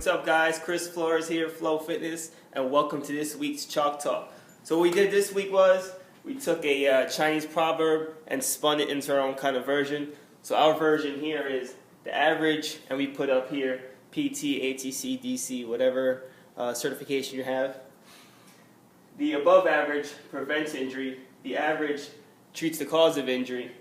What's up guys, Chris Flores here, FLO Fitness, and welcome to this week's Chalk Talk. So what we did this week was, we took a Chinese proverb and spun it into our own kind of version. So our version here is the average, and we put up here PT, ATC, DC, whatever certification you have. The above average prevents injury, the average treats the cause of injury,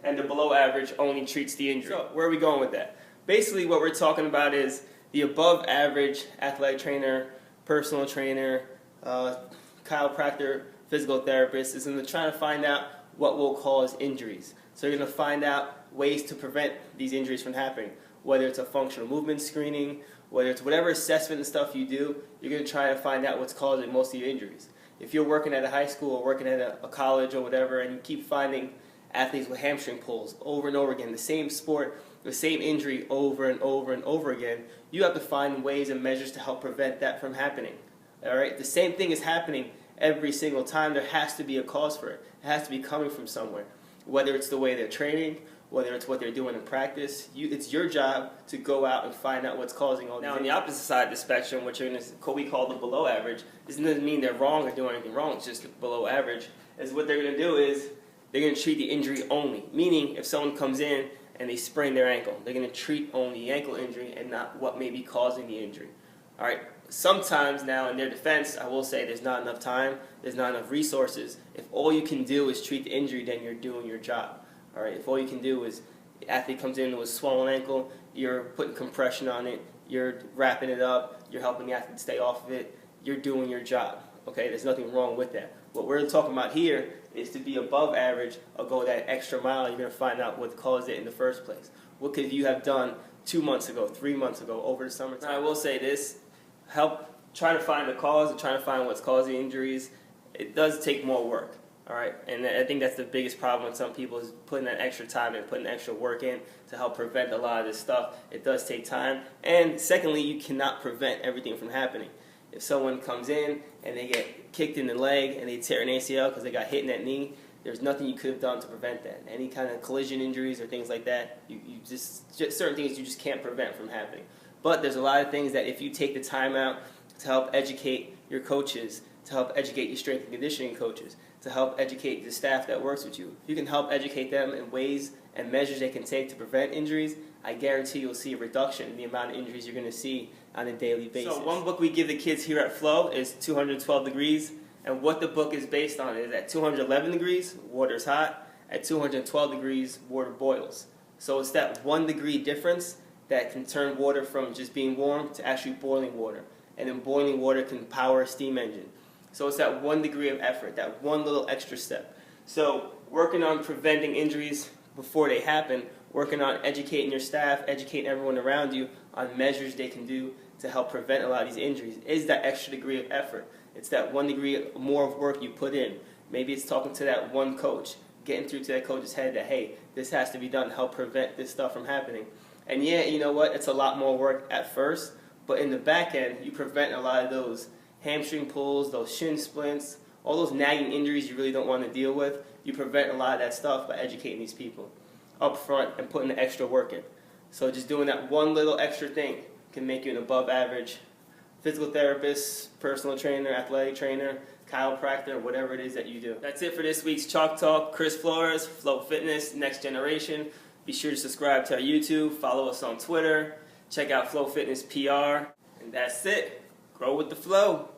and the below average only treats the injury. So where are we going with that? Basically what we're talking about is the above average athletic trainer, personal trainer, chiropractor, physical therapist is going to try to find out what will cause injuries. So you're going to find out ways to prevent these injuries from happening. Whether it's a functional movement screening, whether it's whatever assessment and stuff you do, you're going to try to find out what's causing most of your injuries. If you're working at a high school or working at a college or whatever, and you keep finding athletes with hamstring pulls over and over again, the same sport, the same injury over and over and over again, you have to find ways and measures to help prevent that from happening. All right? The same thing is happening every single time. There has to be a cause for it. It has to be coming from somewhere. Whether it's the way they're training, whether it's what they're doing in practice, it's your job to go out and find out what's causing all this. Now, on the opposite side of the spectrum, which we call the below average, this doesn't mean they're wrong or doing anything wrong. It's just below average. Is what they're going to do is they're going to treat the injury only. Meaning, if someone comes in and they sprain their ankle, they're going to treat only the ankle injury and not what may be causing the injury. All right. Sometimes now, in their defense, I will say there's not enough time, there's not enough resources. If all you can do is treat the injury, then you're doing your job. All right. If all you can do is the athlete comes in with a swollen ankle, you're putting compression on it, you're wrapping it up, you're helping the athlete stay off of it, you're doing your job. Okay. There's nothing wrong with that. What we're talking about here is to be above average or go that extra mile. You're going to find out what caused it in the first place. What could you have done 2 months ago, 3 months ago, over the summer? Now, I will say this, try to find the cause and try to find what's causing injuries. It does take more work, all right? And I think that's the biggest problem with some people is putting that extra time and putting extra work in to help prevent a lot of this stuff. It does take time. And secondly, you cannot prevent everything from happening. If someone comes in and they get kicked in the leg and they tear an ACL because they got hit in that knee, there's nothing you could have done to prevent that. Any kind of collision injuries or things like that, you just certain things you just can't prevent from happening. But there's a lot of things that if you take the time out to help educate your coaches, to help educate your strength and conditioning coaches, to help educate the staff that works with you, if you can help educate them in ways and measures they can take to prevent injuries, I guarantee you'll see a reduction in the amount of injuries you're going to see on a daily basis. So one book we give the kids here at FLO is 212 Degrees, and what the book is based on is at 211 degrees, water is hot. At 212 degrees, water boils. So it's that 1 degree difference that can turn water from just being warm to actually boiling water. And then boiling water can power a steam engine. So it's that 1 degree of effort, that one little extra step. So working on preventing injuries before they happen, working on educating your staff, educating everyone around you on measures they can do to help prevent a lot of these injuries is that extra degree of effort. It's that 1 degree more of work you put in. Maybe it's talking to that one coach, getting through to that coach's head that, hey, this has to be done to help prevent this stuff from happening. And yeah, you know what? It's a lot more work at first, but in the back end, you prevent a lot of those hamstring pulls, those shin splints, all those nagging injuries you really don't want to deal with. You prevent a lot of that stuff by educating these people up front and putting the extra work in. So just doing that one little extra thing can make you an above average physical therapist, personal trainer, athletic trainer, chiropractor, whatever it is that you do. That's it for this week's Chalk Talk. Chris Flores, FLO Fitness, Next Generation. Be sure to subscribe to our YouTube, follow us on Twitter, check out FLO Fitness PR, and that's it. Grow with the flow.